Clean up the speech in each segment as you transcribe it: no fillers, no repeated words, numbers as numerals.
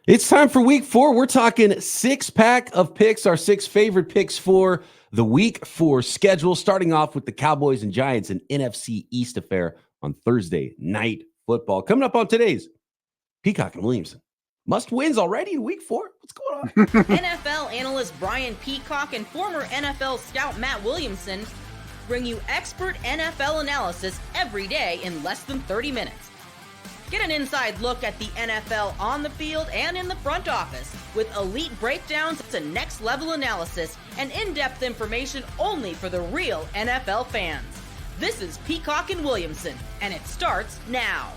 It's time for week 4. We're talking six-pack of picks, our 6 favorite picks for the week 4 schedule, starting off with the Cowboys and Giants, an NFC East affair on Thursday night football. Coming up on today's Peacock and Williamson. Must wins already in week 4? What's going on? NFL analyst Brian Peacock and former NFL scout Matt Williamson bring you expert NFL analysis every day in less than 30 minutes. Get an inside look at the NFL on the field and in the front office with elite breakdowns to next-level analysis and in-depth information only for the real NFL fans. This is Peacock and Williamson, and it starts now.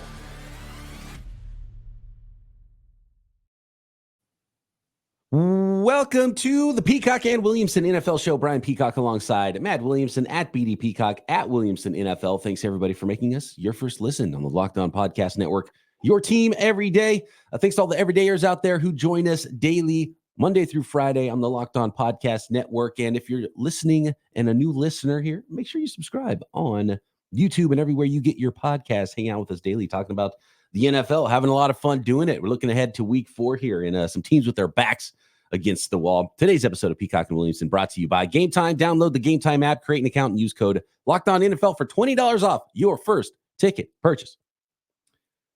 Welcome to the Peacock and Williamson NFL Show. Brian Peacock alongside Matt Williamson at BD Peacock at Williamson NFL. Thanks, everybody, for making us your first listen on the Locked On Podcast Network. Your team every day. Thanks to all the everydayers out there who join us daily, Monday through Friday on the Locked On Podcast Network. And if you're listening and a new listener here, make sure you subscribe on YouTube and everywhere you get your podcasts. Hang out with us daily talking about the NFL, having a lot of fun doing it. We're looking ahead to week 4 here and some teams with their backs against the wall. Today's episode of Peacock and Williamson brought to you by Game Time. Download the Game Time app, create an account, and use code LOCKEDONNFL for $20 off your first ticket purchase.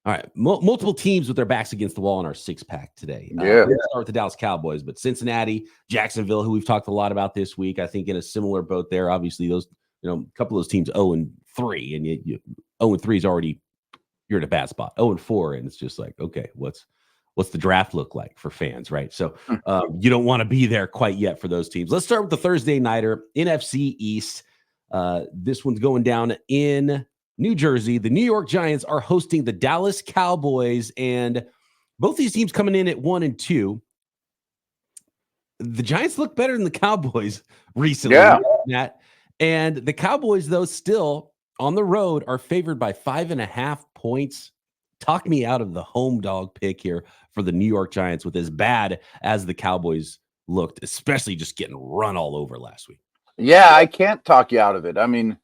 All right, multiple teams with their backs against the wall in our 6-pack today. We're going to start with the Dallas Cowboys, but Cincinnati, Jacksonville, who we've talked a lot about this week, I think in a similar boat there. Obviously, those, a couple of those teams 0-3, and you 0-3 is already, you're in a bad spot. 0-4, and it's just like, okay, what's the draft look like for fans, right? So you don't want to be there quite yet for those teams. Let's start with the Thursday nighter, NFC East. This one's going down in New Jersey. The New York Giants are hosting the Dallas Cowboys, and both these teams coming in at 1-2. The Giants look better than the Cowboys recently. Matt. And the Cowboys, though, still on the road are favored by 5.5 points. Talk me out of the home dog pick here for the New York Giants with as bad as the Cowboys looked, especially just getting run all over last week. Yeah, I can't talk you out of it. I mean,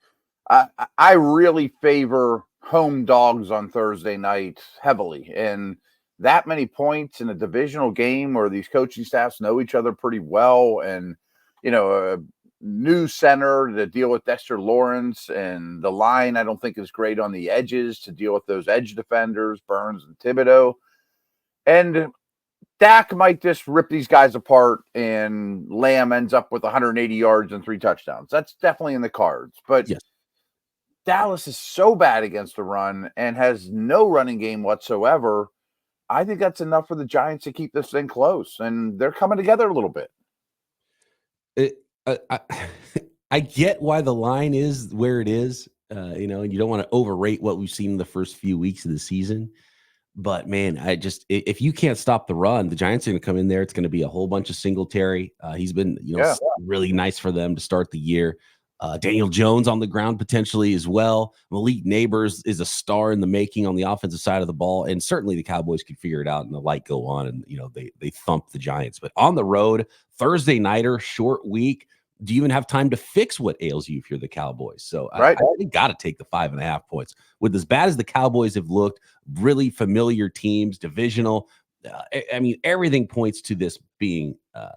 I really favor home dogs on Thursday night heavily. And that many points in a divisional game where these coaching staffs know each other pretty well, and, a new center to deal with Dexter Lawrence, and the line I don't think is great on the edges to deal with those edge defenders, Burns and Thibodeau. And Dak might just rip these guys apart, and Lamb ends up with 180 yards and 3 touchdowns. That's definitely in the cards. But yes, Dallas is so bad against the run and has no running game whatsoever. I think that's enough for the Giants to keep this thing close, and they're coming together a little bit. I get why the line is where it is, and you don't want to overrate what we've seen in the first few weeks of the season. But, man, if you can't stop the run, the Giants are going to come in there. It's going to be a whole bunch of Singletary. He's been, really nice for them to start the year. Daniel Jones on the ground potentially as well. Malik Neighbors is a star in the making on the offensive side of the ball. And certainly the Cowboys could figure it out and the light go on and, they thump the Giants. But on the road, Thursday nighter, short week, do you even have time to fix what ails you if you're the Cowboys? So I think got to take the 5.5 points. With as bad as the Cowboys have looked, really familiar teams, divisional. Everything points to this being I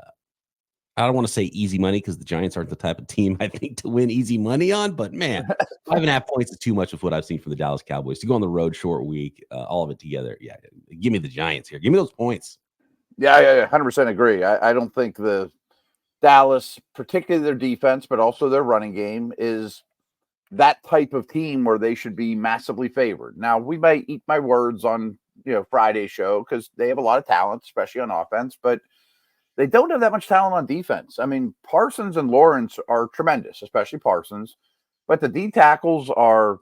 don't want to say easy money because the Giants aren't the type of team I think to win easy money on. But, man, 5.5 points is too much of what I've seen from the Dallas Cowboys. To go on the road, short week, all of it together. Yeah, give me the Giants here. Give me those points. Yeah, 100% agree. I don't think the Dallas, particularly their defense, but also their running game, is that type of team where they should be massively favored. Now, we might eat my words on Friday's show because they have a lot of talent, especially on offense, but they don't have that much talent on defense. I mean, Parsons and Lawrence are tremendous, especially Parsons, but the D tackles are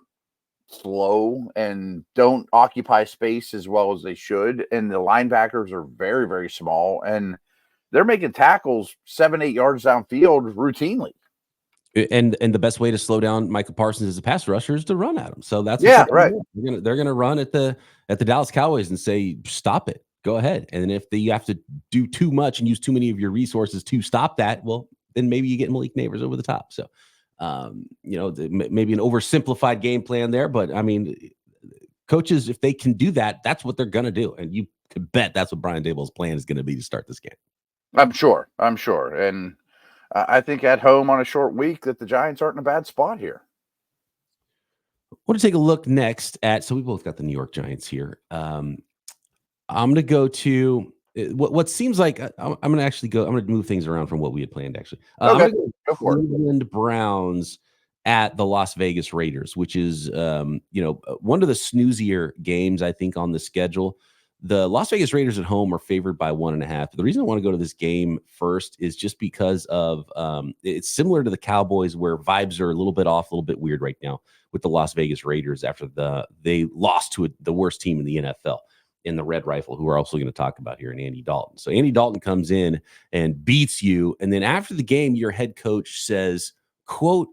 slow and don't occupy space as well as they should, and the linebackers are very, very small, and they're making tackles 7-8 yards downfield routinely. And the best way to slow down Michael Parsons as a pass rusher is to run at him. So that's right. They're gonna run at the Dallas Cowboys and say, stop it, go ahead. And then if you have to do too much and use too many of your resources to stop that, well, then maybe you get Malik Neighbors over the top. So maybe an oversimplified game plan there, but coaches, if they can do that, that's what they're gonna do. And you could bet that's what Brian Daboll's plan is going to be to start this game. I'm sure. And I think at home on a short week that the Giants aren't in a bad spot here. I want to take a look next at, so we both got the New York Giants here. I'm going to go to what seems like I'm going to actually go. I'm going to move things around from what we had planned, actually. Okay, I'm going to go for Cleveland Browns at the Las Vegas Raiders, which is, one of the snoozier games, I think, on the schedule. The Las Vegas Raiders at home are favored by 1.5. The reason I want to go to this game first is just because of it's similar to the Cowboys, where vibes are a little bit off, a little bit weird right now with the Las Vegas Raiders after they lost to the worst team in the NFL in the Red Rifle, who we're also going to talk about here, in Andy Dalton. So Andy Dalton comes in and beats you, and then after the game, your head coach says, quote,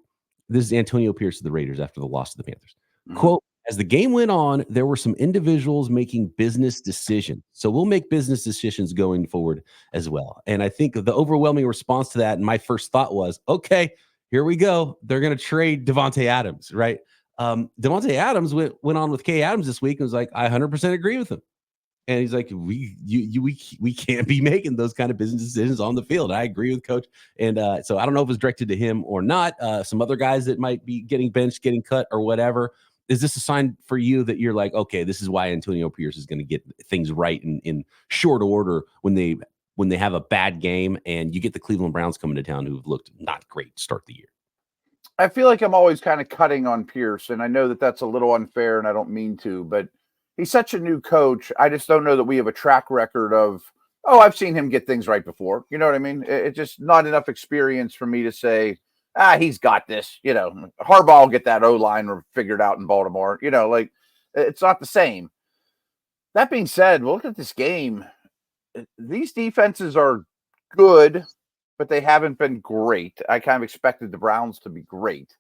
this is Antonio Pierce of the Raiders after the loss to the Panthers. Mm-hmm. Quote, as the game went on, there were some individuals making business decisions. So we'll make business decisions going forward as well. And I think the overwhelming response to that, and my first thought was, okay, here we go. They're going to trade Devontae Adams, right? Devontae Adams went on with Kay Adams this week and was like, I 100% agree with him. And he's like, we can't be making those kind of business decisions on the field. I agree with Coach. And so I don't know if it's directed to him or not. Some other guys that might be getting benched, getting cut or whatever. Is this a sign for you that you're like, okay, this is why Antonio Pierce is going to get things right in short order when they have a bad game and you get the Cleveland Browns coming to town who've looked not great to start the year? I feel like I'm always kind of cutting on Pierce, and I know that that's a little unfair, and I don't mean to, but he's such a new coach. I just don't know that we have a track record of, I've seen him get things right before. You know what I mean? It's just not enough experience for me to say, he's got this. Harbaugh will get that O-line figured out in Baltimore. It's not the same. That being said, look at this game. These defenses are good, but they haven't been great. I kind of expected the Browns to be great.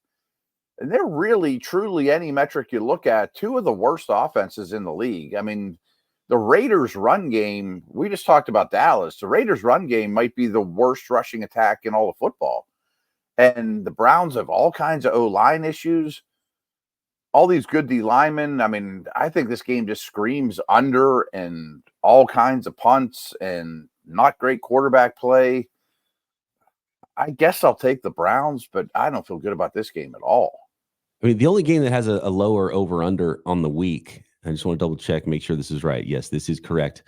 And they're really, truly, any metric you look at, two of the worst offenses in the league. I mean, the Raiders' run game, we just talked about Dallas. The Raiders' run game might be the worst rushing attack in all of football. And the Browns have all kinds of O-line issues, all these good D linemen. I mean, I think this game just screams under and all kinds of punts and not great quarterback play. I guess I'll take the Browns, but I don't feel good about this game at all. I mean, the only game that has a lower over-under on the week, I just want to double check, make sure this is right. Yes, this is correct.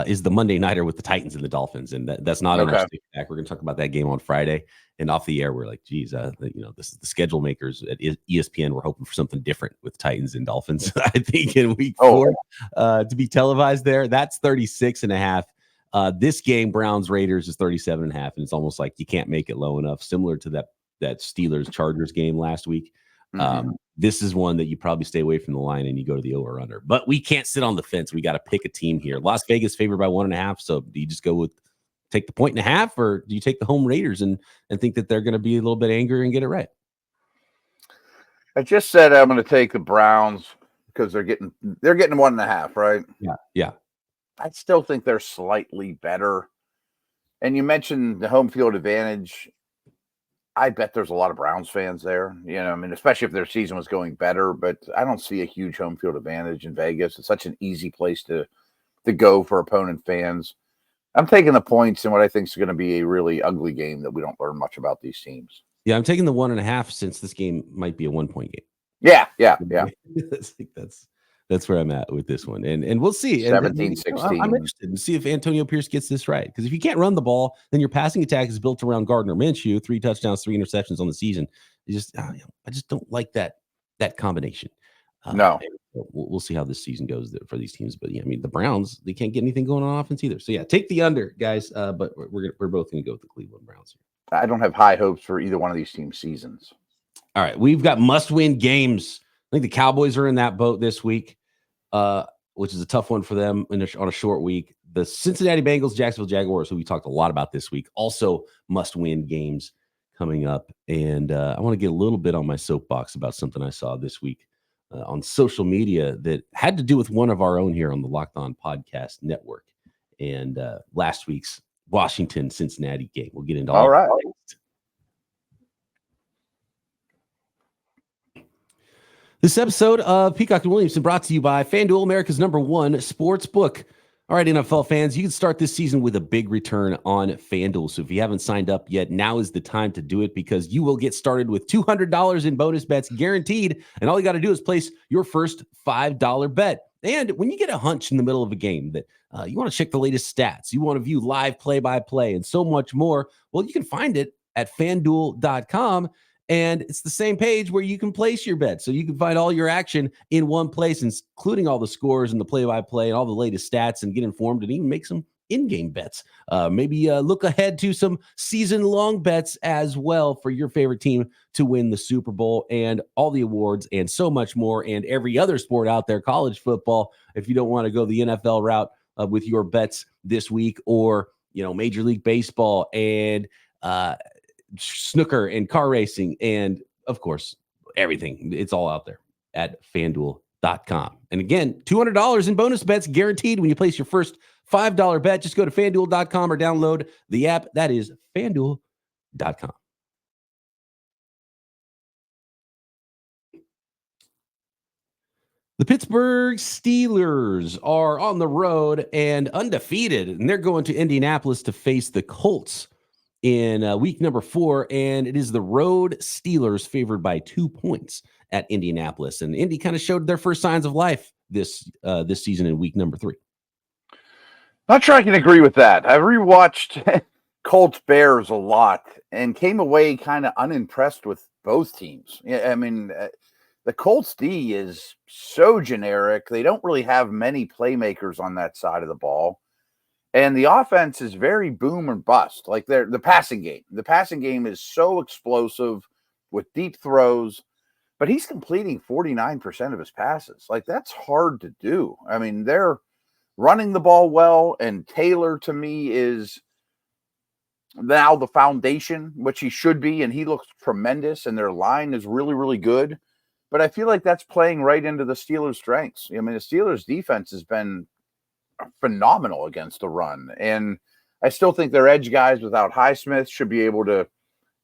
Is the Monday Nighter with the Titans and the Dolphins. And that's not okay. Our stick back. We're going to talk about that game on Friday. And off the air, we're like, geez, this is the schedule makers at ESPN. We're hoping for something different with Titans and Dolphins, I think, in week 4 to be televised there. That's 36.5. This game, Browns Raiders, is 37.5. And it's almost like you can't make it low enough, similar to that Steelers Chargers game last week. Mm-hmm. This is one that you probably stay away from the line and you go to the over under, but we can't sit on the fence. We got to pick a team here. Las Vegas favored by 1.5. So do you just take the 1.5, or do you take the home Raiders and think that they're going to be a little bit angry and get it right? I just said I'm going to take the Browns because they're getting 1.5, right? Yeah. I still think they're slightly better. And you mentioned the home field advantage. I bet there's a lot of Browns fans there, especially if their season was going better, but I don't see a huge home field advantage in Vegas. It's such an easy place to go for opponent fans. I'm taking the points in what I think is going to be a really ugly game that we don't learn much about these teams. Yeah, I'm taking the 1.5 since this game might be a 1-point game. Yeah. That's where I'm at with this one. And we'll see. 17-16. I'm interested to see if Antonio Pierce gets this right. Because if you can't run the ball, then your passing attack is built around Gardner Minshew, 3 touchdowns, 3 interceptions on the season. I just don't like that combination. No. We'll see how this season goes for these teams. But yeah, I mean, the Browns, they can't get anything going on offense either. So yeah, take the under, guys. But we're both going to go with the Cleveland Browns here. I don't have high hopes for either one of these teams' seasons. All right, we've got must-win games. I think the Cowboys are in that boat this week, which is a tough one for them on a short week. The Cincinnati Bengals, Jacksonville Jaguars, who we talked a lot about this week, also must-win games coming up. And I want to get a little bit on my soapbox about something I saw this week on social media that had to do with one of our own here on the Locked On Podcast Network. And last week's Washington-Cincinnati game. We'll get into all right. This episode of Peacock Williamson brought to you by FanDuel, America's #1 sports book. All right, NFL fans, you can start this season with a big return on FanDuel. So if you haven't signed up yet, now is the time to do it because you will get started with $200 in bonus bets guaranteed. And all you got to do is place your first $5 bet. And when you get a hunch in the middle of a game that you want to check the latest stats, you want to view live play-by-play and so much more, well, you can find it at FanDuel.com. And it's the same page where you can place your bet. So you can find all your action in one place, including all the scores and the play-by-play and all the latest stats, and get informed and even make some in-game bets. Maybe look ahead to some season-long bets as well for your favorite team to win the Super Bowl and all the awards and so much more, and every other sport out there, college football, if you don't want to go the NFL route with your bets this week, or Major League Baseball and snooker and car racing, and of course everything. It's all out there at FanDuel.com. And again, $200 in bonus bets guaranteed when you place your first $5 bet. Just go to FanDuel.com or download the app. That is FanDuel.com. The Pittsburgh Steelers are on the road and undefeated, and they're going to Indianapolis to face the Colts in week number 4, and it is the road Steelers favored by 2 points at Indianapolis. And Indy kind of showed their first signs of life this season in week number 3. Not sure I can agree with that. I rewatched Colts Bears a lot and came away kind of unimpressed with both teams. I mean, the Colts D is so generic. They don't really have many playmakers on that side of the ball. And the offense is very boom or bust. Like the passing game. The passing game is so explosive with deep throws, but he's completing 49% of his passes. Like, that's hard to do. I mean, they're running the ball well, and Taylor, to me, is now the foundation, which he should be, and he looks tremendous, and their line is really, really good. But I feel like that's playing right into the Steelers' strengths. I mean, the Steelers' defense has been phenomenal against the run, and I still think their edge guys without Highsmith should be able to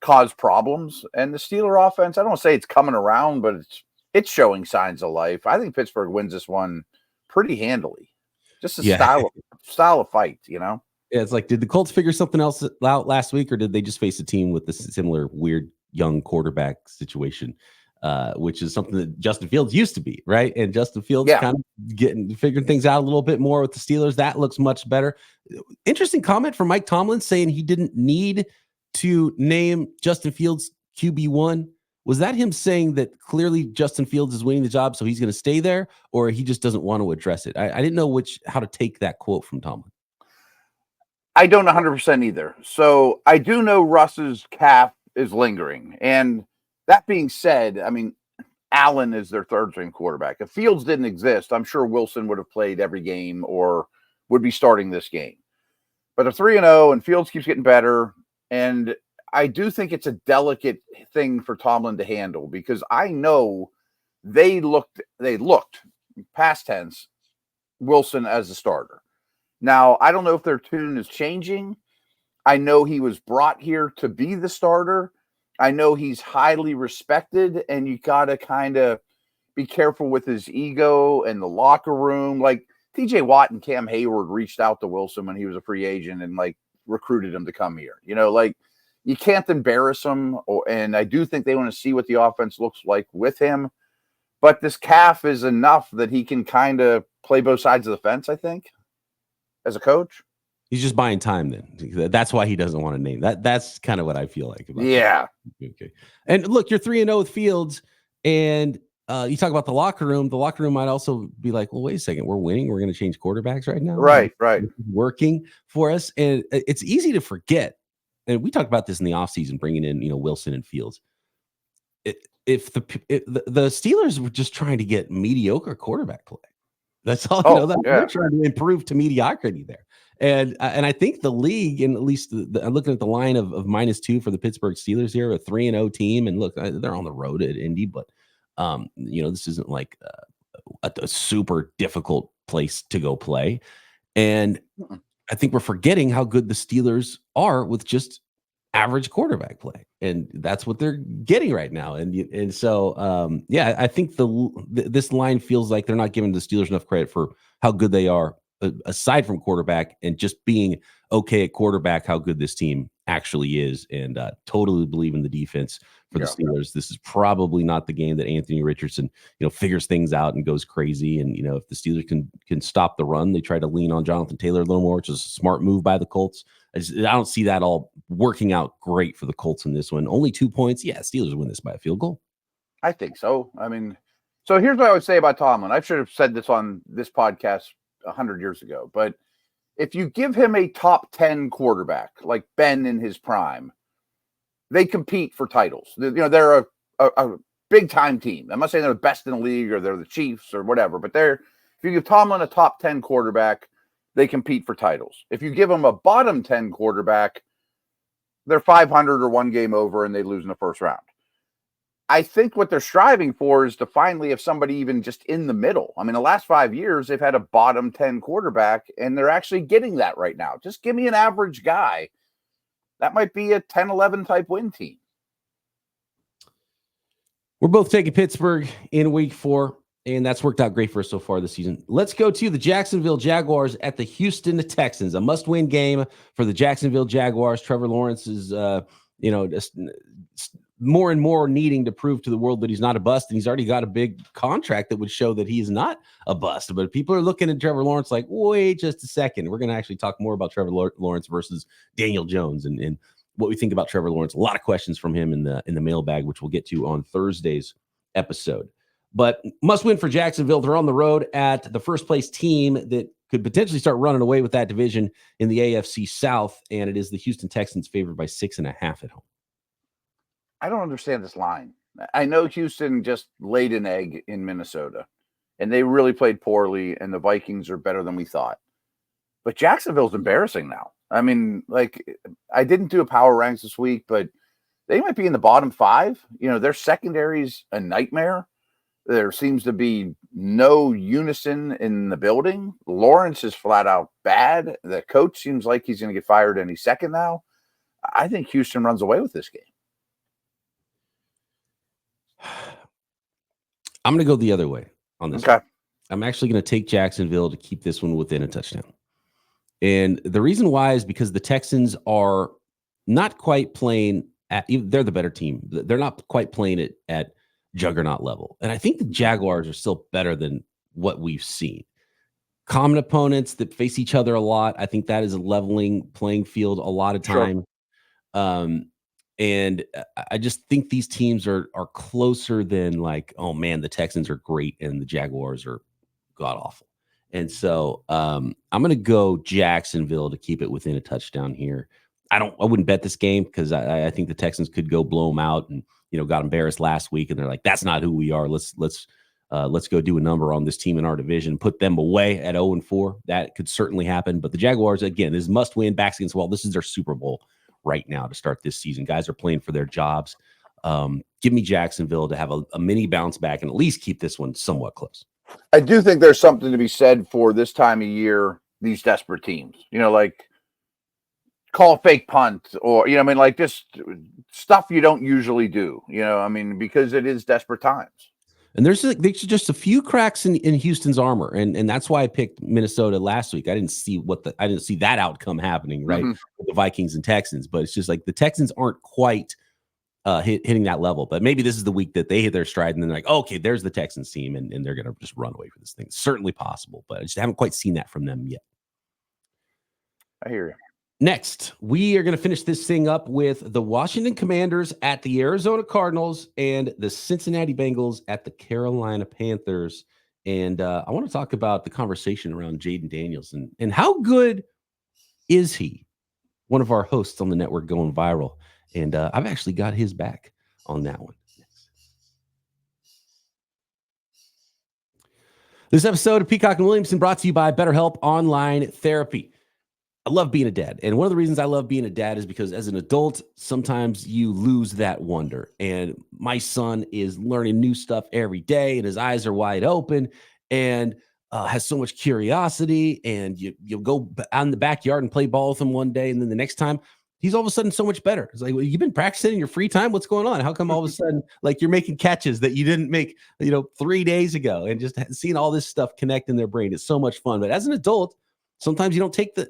cause problems. And the Steeler offense, I don't say it's coming around, but it's showing signs of life. I think Pittsburgh wins this one pretty handily. Just a style of fight, Yeah, it's like, did the Colts figure something else out last week, or did they just face a team with a similar weird young quarterback situation? Which is something that Justin Fields used to be, right? And Justin Fields kind of figuring things out a little bit more with the Steelers. That looks much better. Interesting comment from Mike Tomlin saying he didn't need to name Justin Fields QB1. Was that him saying that clearly Justin Fields is winning the job, so he's going to stay there, or he just doesn't want to address it? I didn't know how to take that quote from Tomlin. I don't 100% either. So I do know Russ's calf is lingering, and that being said, I mean, Allen is their third-string quarterback. If Fields didn't exist, I'm sure Wilson would have played every game or would be starting this game. But they're 3-0, and Fields keeps getting better. And I do think it's a delicate thing for Tomlin to handle, because I know they looked past tense Wilson as a starter. Now, I don't know if their tune is changing. I know he was brought here to be the starter. I know he's highly respected, and you got to kind of be careful with his ego and the locker room. Like, TJ Watt and Cam Hayward reached out to Wilson when he was a free agent and recruited him to come here. You can't embarrass him. And I do think they want to see what the offense looks like with him. But this calf is enough that he can kind of play both sides of the fence, I think, as a coach. He's just buying time then. That's why he doesn't want to name that. That's kind of what I feel like about that. Okay. And look, you're 3-0 with Fields, and you talk about the locker room. The locker room might also be like, well, wait a second, we're winning. We're going to change quarterbacks right now. Right. Working for us. And it's easy to forget. And we talked about this in the offseason, bringing in, Wilson and Fields. If the Steelers were just trying to get mediocre quarterback play, that's all. They're trying to improve to mediocrity there. And I think the league, and at least I'm looking at the line of -2 for the Pittsburgh Steelers here, a 3-0 team. And look, they're on the road at Indy, but this isn't like a super difficult place to go play. And I think we're forgetting how good the Steelers are with just average quarterback play, and that's what they're getting right now. And so I think this line feels like they're not giving the Steelers enough credit for how good they are aside from quarterback and just being okay at quarterback, how good this team actually is, and totally believe in the defense for the Steelers. This is probably not the game that Anthony Richardson, figures things out and goes crazy. And, if the Steelers can stop the run, they try to lean on Jonathan Taylor a little more, which is a smart move by the Colts. I don't see that all working out great for the Colts in this one. Only 2 points. Yeah, Steelers win this by a field goal. I think so. I mean, so here's what I would say about Tomlin. I should have said this on this podcast 100 years ago, but if you give him a top 10 quarterback like Ben in his prime, they compete for titles. They're a big time team. I'm not saying they're the best in the league or they're the Chiefs or whatever, but if you give Tomlin a top 10 quarterback, they compete for titles. If you give them a bottom 10 quarterback, they're 500 or one game over and they lose in the first round. I think what they're striving for is to finally have somebody even just in the middle. I mean, the last 5 years, they've had a bottom 10 quarterback, and they're actually getting that right now. Just give me an average guy. That might be a 10-11 type win team. We're both taking Pittsburgh in week 4, and that's worked out great for us so far this season. Let's go to the Jacksonville Jaguars at the Houston Texans, a must-win game for the Jacksonville Jaguars. Trevor Lawrence is, just more and more needing to prove to the world that he's not a bust, and he's already got a big contract that would show that he's not a bust. But people are looking at Trevor Lawrence like, wait just a second. We're going to actually talk more about Trevor Lawrence versus Daniel Jones and what we think about Trevor Lawrence. A lot of questions from him in the mailbag, which we'll get to on Thursday's episode. But must win for Jacksonville. They're on the road at the first place team that could potentially start running away with that division in the AFC South, and it is the Houston Texans favored by 6.5 at home. I don't understand this line. I know Houston just laid an egg in Minnesota, and they really played poorly, and the Vikings are better than we thought. But Jacksonville's embarrassing now. I mean, I didn't do a power ranks this week, but they might be in the bottom 5. Their secondary's a nightmare. There seems to be no unison in the building. Lawrence is flat out bad. The coach seems like he's going to get fired any second now. I think Houston runs away with this game. I'm going to go the other way on this. Okay. One. I'm actually going to take Jacksonville to keep this one within a touchdown. And the reason why is because the Texans are not quite playing they're the better team. They're not quite playing at juggernaut level. And I think the Jaguars are still better than what we've seen. Common opponents that face each other a lot. I think that is a leveling playing field a lot of time. Sure. And I just think these teams are closer than oh man, the Texans are great and the Jaguars are god awful. And so I'm going to go Jacksonville to keep it within a touchdown here. I wouldn't bet this game because I think the Texans could go blow them out and got embarrassed last week and they're like, that's not who we are. Let's go do a number on this team in our division, put them away at 0-4. That could certainly happen. But the Jaguars, again, is must win, backs against the wall. This is their Super Bowl right now to start this season. Guys are playing for their jobs. Give me Jacksonville to have a mini bounce back and at least keep this one somewhat close. I do think there's something to be said for this time of year, these desperate teams, call a fake punt or, just stuff you don't usually do, because it is desperate times. And there's just a few cracks in Houston's armor. And that's why I picked Minnesota last week. I didn't see that outcome happening, right? Mm-hmm. With the Vikings and Texans, but it's just the Texans aren't quite hitting that level. But maybe this is the week that they hit their stride and then they're like, okay, there's the Texans team. And they're going to just run away for this thing. It's certainly possible, but I just haven't quite seen that from them yet. I hear you. Next, we are going to finish this thing up with the Washington Commanders at the Arizona Cardinals and the Cincinnati Bengals at the Carolina Panthers. And I want to talk about the conversation around Jaden Daniels and how good is he? One of our hosts on the network going viral. And I've actually got his back on that one. This episode of Peacock and Williamson brought to you by BetterHelp Online Therapy. I love being a dad. And one of the reasons I love being a dad is because as an adult, sometimes you lose that wonder. And my son is learning new stuff every day and his eyes are wide open and has so much curiosity. And you'll go out in the backyard and play ball with him one day. And then the next time he's all of a sudden so much better. It's like, well, you've been practicing in your free time. What's going on? How come all of a sudden, you're making catches that you didn't make, 3 days ago, and just seeing all this stuff connect in their brain. It's so much fun. But as an adult, sometimes you don't take the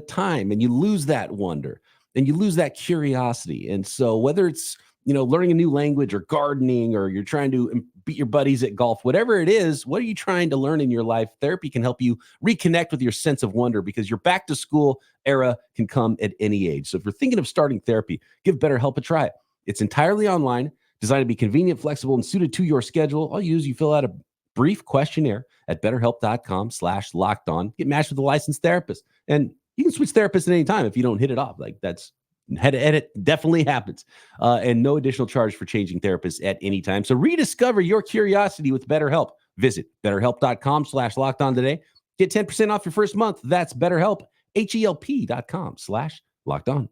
time, and you lose that wonder, and you lose that curiosity. And so whether it's, learning a new language or gardening, or you're trying to beat your buddies at golf, whatever it is, what are you trying to learn in your life? Therapy can help you reconnect with your sense of wonder, because your back to school era can come at any age. So if you're thinking of starting therapy, give BetterHelp a try. It's entirely online, designed to be convenient, flexible, and suited to your schedule. All you fill out a brief questionnaire at betterhelp.com/lockedon. Get matched with a licensed therapist. And you can switch therapists at any time if you don't hit it off. Like, that's head to edit definitely happens. And no additional charge for changing therapists at any time. So rediscover your curiosity with BetterHelp. Visit betterhelp.com/lockedon today. Get 10% off your first month. That's BetterHelp, HELP.com/lockedon.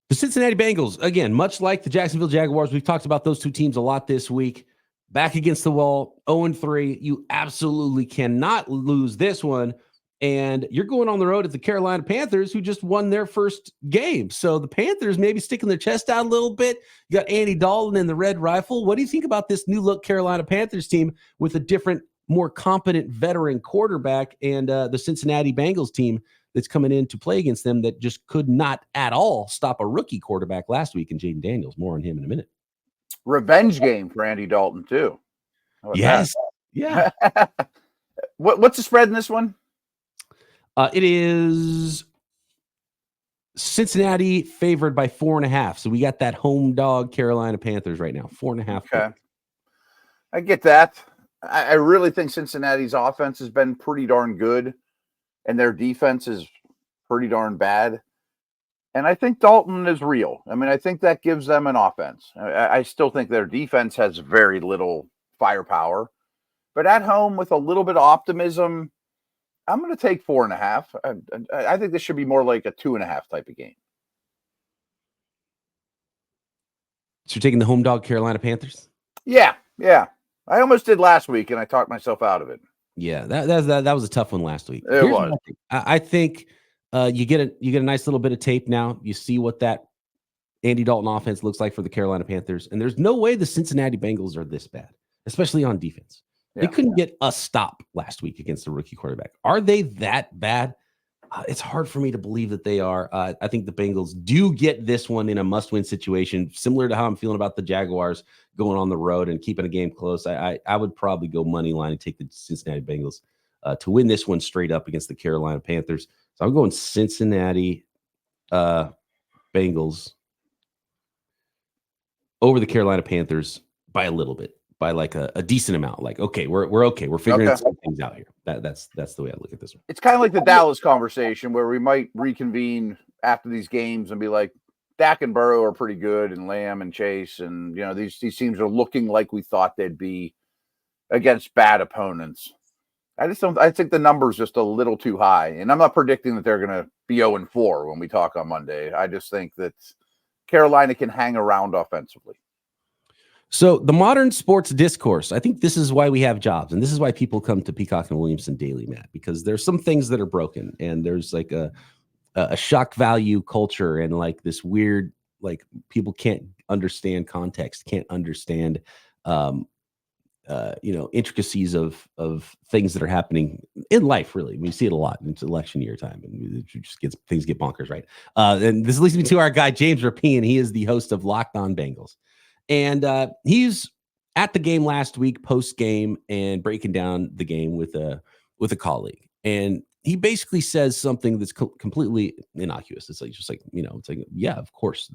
The Cincinnati Bengals, again, much like the Jacksonville Jaguars, we've talked about those two teams a lot this week. Back against the wall, 0-3. You absolutely cannot lose this one. And you're going on the road at the Carolina Panthers, who just won their first game. So the Panthers maybe sticking their chest out a little bit. You got Andy Dalton in the red rifle. What do you think about this new look Carolina Panthers team with a different, more competent veteran quarterback, and the Cincinnati Bengals team that's coming in to play against them that just could not at all stop a rookie quarterback last week in Jaden Daniels? More on him in a minute. Revenge game for Andy Dalton, too. Yes. Yeah. What's the spread in this one? It is Cincinnati favored by 4.5. So we got that home dog Carolina Panthers right now, 4.5. Okay. I get that. I really think Cincinnati's offense has been pretty darn good, and their defense is pretty darn bad. And I think Dalton is real. I mean, I think that gives them an offense. I still think their defense has very little firepower. But at home, with a little bit of optimism, I'm going to take 4.5. I think this should be more like a 2.5 type of game. So you're taking the home dog Carolina Panthers? Yeah. I almost did last week, and I talked myself out of it. Yeah, that was a tough one last week. It was. I think you get a nice little bit of tape now. You see what that Andy Dalton offense looks like for the Carolina Panthers, and there's no way the Cincinnati Bengals are this bad, especially on defense. They couldn't get a stop last week against a rookie quarterback. Are they that bad? It's hard for me to believe that they are. I think the Bengals do get this one in a must-win situation, similar to how I'm feeling about the Jaguars going on the road and keeping a game close. I would probably go money line and take the Cincinnati Bengals to win this one straight up against the Carolina Panthers. So I'm going Cincinnati Bengals over the Carolina Panthers by a little bit, by like a decent amount. Like, okay, we're okay. We're figuring some things out here. That's the way I look at this one. It's kind of like the Dallas conversation, where we might reconvene after these games and be like, Dak and Burrow are pretty good, and Lamb and Chase, and these teams are looking like we thought they'd be against bad opponents. I think the number's just a little too high, and I'm not predicting that they're going to be 0-4 when we talk on Monday. I just think that Carolina can hang around offensively. So the modern sports discourse, I think this is why we have jobs, and this is why people come to Peacock and Williamson daily, Matt, because there's some things that are broken, and there's like a shock value culture, and like this weird, like, people can't understand context, can't understand, intricacies of things that are happening in life. Really, we see it a lot. It's election year time, and it just things get bonkers, right? And this leads me to our guy James Rapien. He is the host of Locked On Bengals. And he's at the game last week, post game, and breaking down the game with a colleague. And he basically says something that's completely innocuous. It's like, yeah, of course,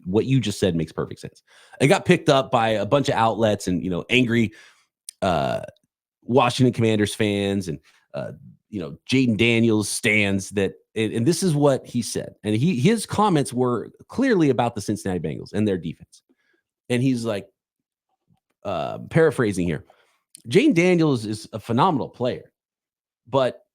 what you just said makes perfect sense. It got picked up by a bunch of outlets and angry Washington Commanders fans and Jaden Daniels stands that. And this is what he said. And his comments were clearly about the Cincinnati Bengals and their defense. And he's like, paraphrasing here, Jaden Daniels is a phenomenal player, but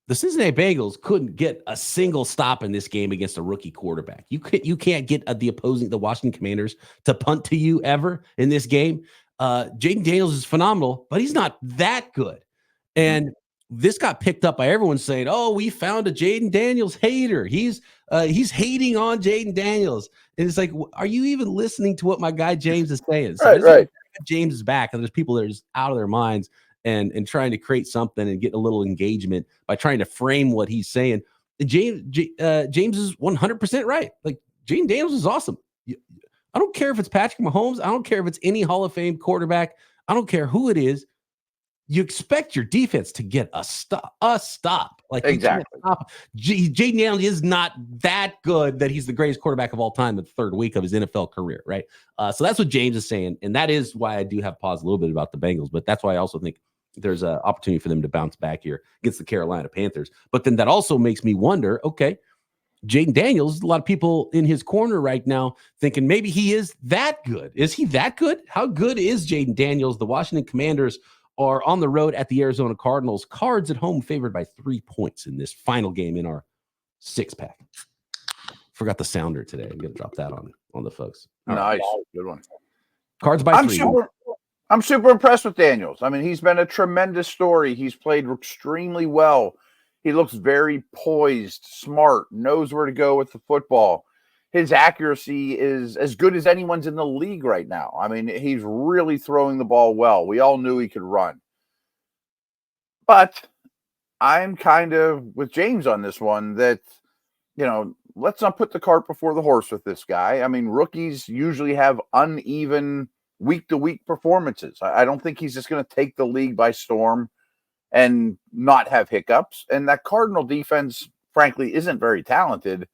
the Cincinnati Bengals couldn't get a single stop in this game against a rookie quarterback. You can't get the Washington Commanders to punt to you ever in this game. Jaden Daniels is phenomenal, but he's not that good. And this got picked up by everyone saying, "Oh, we found a Jaden Daniels hater. He's hating on Jaden Daniels." And it's like, are you even listening to what my guy James is saying? So Right. James is back, and there's people that are just out of their minds and trying to create something and get a little engagement by trying to frame what he's saying. And James is 100% right. Like, Jaden Daniels is awesome. I don't care if it's Patrick Mahomes. I don't care if it's any Hall of Fame quarterback. I don't care who it is. You expect your defense to get a stop. Like, exactly. Jaden Daniels is not that good that he's the greatest quarterback of all time in the third week of his NFL career, right? So that's what James is saying, and that is why I do have pause a little bit about the Bengals, but that's why I also think there's an opportunity for them to bounce back here against the Carolina Panthers. But then that also makes me wonder, okay, Jaden Daniels, a lot of people in his corner right now thinking maybe he is that good. Is he that good? How good is Jaden Daniels? The Washington Commanders are on the road at the Arizona Cardinals. Cards at home favored by 3 points in this final game in our 6-pack. Forgot the sounder today. I'm going to drop that on the folks. All nice. Right. Good one. Cards by 3. I'm super impressed with Daniels. I mean, he's been a tremendous story. He's played extremely well. He looks very poised, smart, knows where to go with the football. His accuracy is as good as anyone's in the league right now. I mean, he's really throwing the ball well. We all knew he could run. But I'm kind of with James on this one that, let's not put the cart before the horse with this guy. I mean, rookies usually have uneven week-to-week performances. I don't think he's just going to take the league by storm and not have hiccups. And that Cardinal defense, frankly, isn't very talented,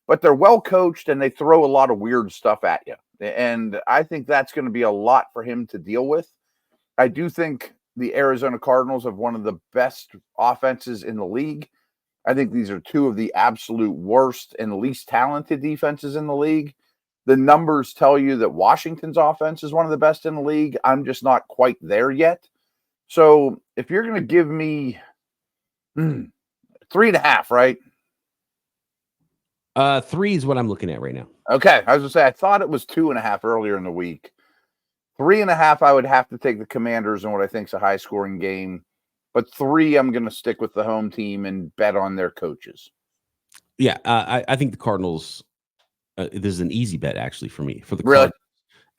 but they're well coached and they throw a lot of weird stuff at you. And I think that's going to be a lot for him to deal with. I do think the Arizona Cardinals have one of the best offenses in the league. I think these are two of the absolute worst and least talented defenses in the league. The numbers tell you that Washington's offense is one of the best in the league. I'm just not quite there yet. So if you're going to give me 3.5, right? 3 is what I'm looking at right now. Okay. I was going to say, I thought it was 2.5 earlier in the week. 3.5, I would have to take the Commanders in what I think is a high scoring game. But 3, I'm going to stick with the home team and bet on their coaches. Yeah. I think the Cardinals, this is an easy bet actually for me, for the Cardinals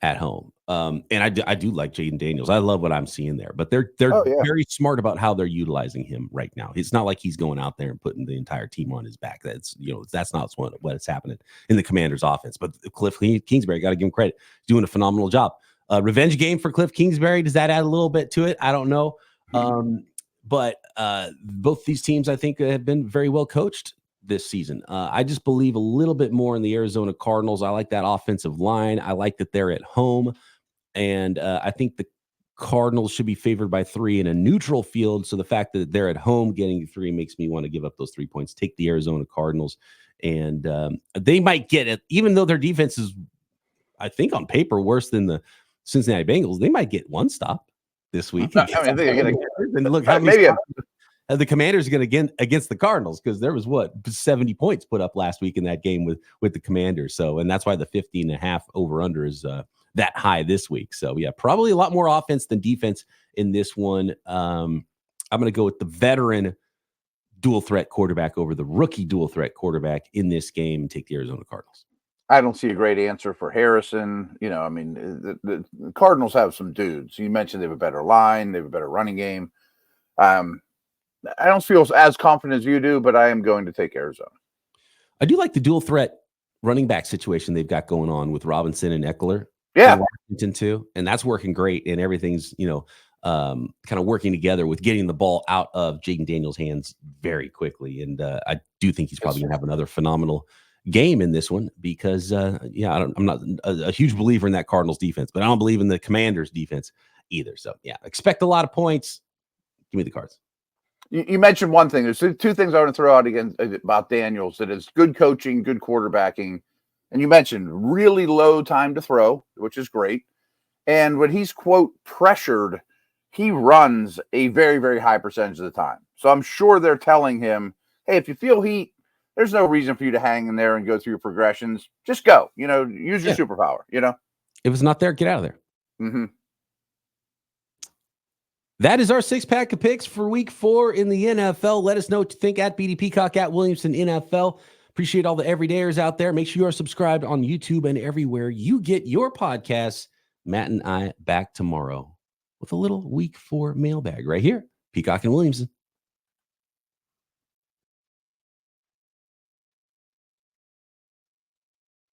at home. And I do like Jaden Daniels. I love what I'm seeing there, but they're very smart about how they're utilizing him right now. It's not like he's going out there and putting the entire team on his back. That's not what's happening in the Commanders offense. But Cliff Kingsbury, got to give him credit, doing a phenomenal job. Revenge game for Cliff Kingsbury. Does that add a little bit to it? I don't know. But both these teams, I think, have been very well coached this season. I just believe a little bit more in the Arizona Cardinals. I like that offensive line. I like that they're at home. And I think the Cardinals should be favored by 3 in a neutral field. So the fact that they're at home getting 3 makes me want to give up those 3 points. Take the Arizona Cardinals. And they might get it, even though their defense is, I think, on paper worse than the Cincinnati Bengals. They might get 1 stop this week. I mean, they're going to look how many the Commanders are going to get against the Cardinals, because there was 70 points put up last week in that game with the Commanders. So, and that's why the 50.5 over under is that high this week. So yeah, probably a lot more offense than defense in this one. I'm going to go with the veteran dual threat quarterback over the rookie dual threat quarterback in this game and take the Arizona Cardinals. I don't see a great answer for Harrison. I mean, the Cardinals have some dudes. You mentioned they have a better line, they have a better running game. I don't feel as confident as you do, but I am going to take Arizona. I do like the dual threat running back situation they've got going on with Robinson and Eckler. Yeah. Washington too. And that's working great. And everything's, kind of working together with getting the ball out of Jaden Daniels' hands very quickly. And I do think he's probably going to have another phenomenal game in this one because, I'm not a huge believer in that Cardinals defense, but I don't believe in the Commanders defense either. So, yeah, expect a lot of points. Give me the Cards. You mentioned one thing. There's 2 things I want to throw out again about Daniels. That is good coaching, good quarterbacking. And you mentioned really low time to throw, which is great. And when he's, quote, pressured, he runs a very, very high percentage of the time. So I'm sure they're telling him, hey, if you feel heat, there's no reason for you to hang in there and go through your progressions. Just go, use your superpower, If it's not there, get out of there. Mm-hmm. That is our 6-pack of picks for week 4 in the NFL. Let us know what you think at BD Peacock, at Williamson NFL. Appreciate all the everydayers out there. Make sure you are subscribed on YouTube and everywhere you get your podcasts. Matt and I back tomorrow with a little week 4 mailbag right here. Peacock and Williamson.